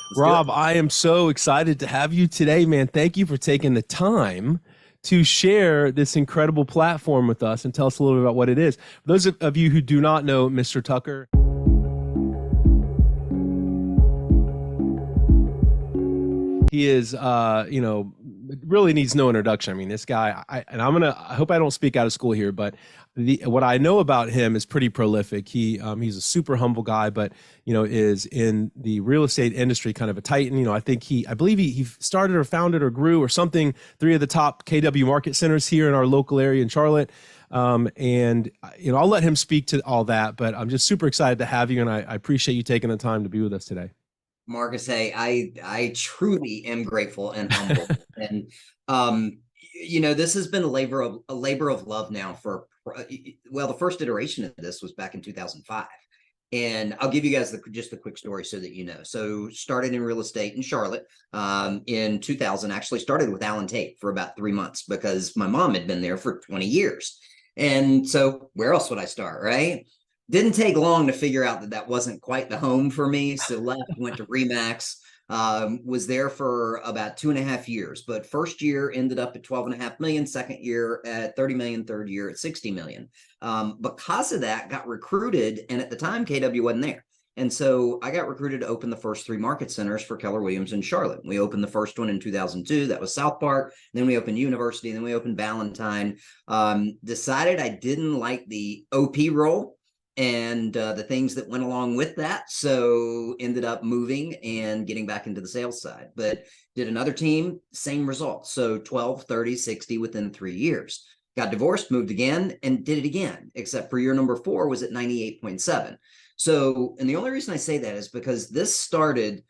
Let's do it. Rob, I am so excited to have you today, man. Thank you for taking the time to share this incredible platform with us and tell us a little bit about what it is. For those of you who do not know Mr. Tucker, he is, really needs no introduction. I mean, this guy, I hope I don't speak out of school here, but what I know about him is pretty prolific. He's a super humble guy, but, is in the real estate industry, kind of a titan. I believe he started or founded or grew or something, 3 of the top KW market centers here in our local area in Charlotte. I'll let him speak to all that, but I'm just super excited to have you. And I appreciate you taking the time to be with us today. Marcus, hey, I truly am grateful and humble. And this has been a labor of love now for the first iteration of this was back in 2005. And I'll give you guys just a quick story so that you know. So started in real estate in Charlotte in 2000, actually started with Allen Tate for about 3 months because my mom had been there for 20 years. And so where else would I start, right? Didn't take long to figure out that that wasn't quite the home for me. So left, went to Remax, was there for about 2.5 years. But first year ended up at 12.5 million, second year at 30 million, third year at 60 million. Because of that, got recruited. And at the time, KW wasn't there. And so I got recruited to open the first 3 market centers for Keller Williams in Charlotte. We opened the first one in 2002. That was South Park. Then we opened University. Then we opened Ballantyne. Decided I didn't like the OP role and the things that went along with that. So ended up moving and getting back into the sales side, but did another team, same results. So 12, 30, 60 within 3 years. Got divorced, moved again, and did it again, except for year number 4 was at 98.7. So, and the only reason I say that is because this started,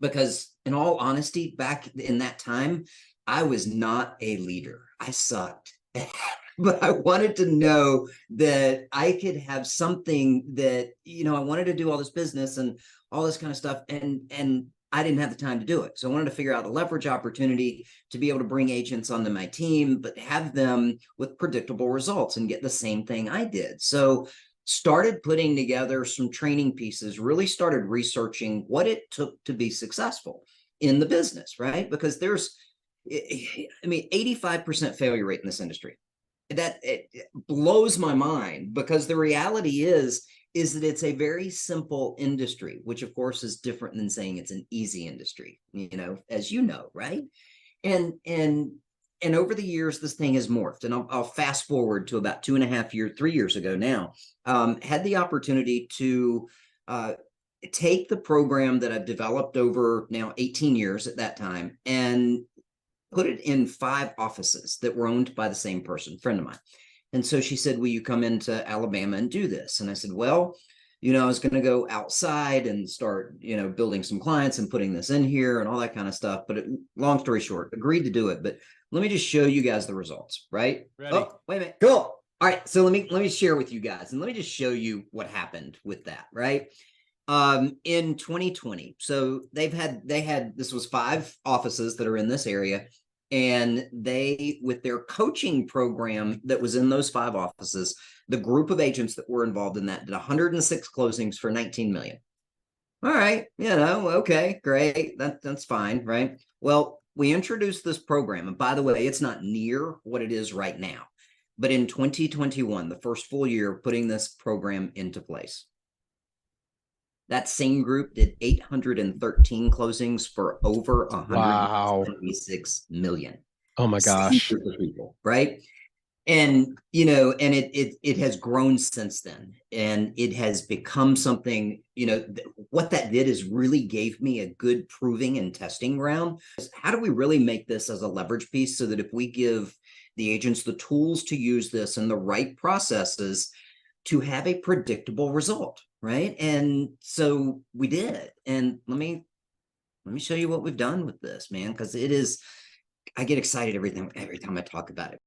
because in all honesty, back in that time, I was not a leader. I sucked. But I wanted to know that I could have something that, I wanted to do all this business and all this kind of stuff. And I didn't have the time to do it. So I wanted to figure out a leverage opportunity to be able to bring agents onto my team, but have them with predictable results and get the same thing I did. So started putting together some training pieces, really started researching what it took to be successful in the business, right? Because there's, 85% failure rate in this industry. That it blows my mind because the reality is that it's a very simple industry, which of course is different than saying it's an easy industry, as you know, right? And over the years, this thing has morphed. And I'll fast forward to about 3 years ago now, had the opportunity to take the program that I've developed over now 18 years at that time and put it in 5 offices that were owned by the same person, friend of mine. And so she said, will you come into Alabama and do this? And I said, well, I was going to go outside and start, building some clients and putting this in here and all that kind of stuff. But long story short, agreed to do it. But let me just show you guys the results, right? Ready. Oh, wait a minute. Cool. All right. So let me share with you guys and let me just show you what happened with that, right? In 2020. So this was 5 offices that are in this area. And they, with their coaching program that was in those 5 offices, the group of agents that were involved in that did 106 closings for 19 million. All right. Okay, great. That's fine. Right. Well, we introduced this program. And by the way, it's not near what it is right now, but in 2021, the first full year of putting this program into place, that same group did 813 closings for over 176 million. Oh my gosh. Same group of people, right? And it has grown since then, and it has become something. What that did is really gave me a good proving and testing ground. How do we really make this as a leverage piece so that if we give the agents the tools to use this and the right processes to have a predictable result, right? And so we did. And let me show you what we've done with this, man, because it is, I get excited every time I talk about it.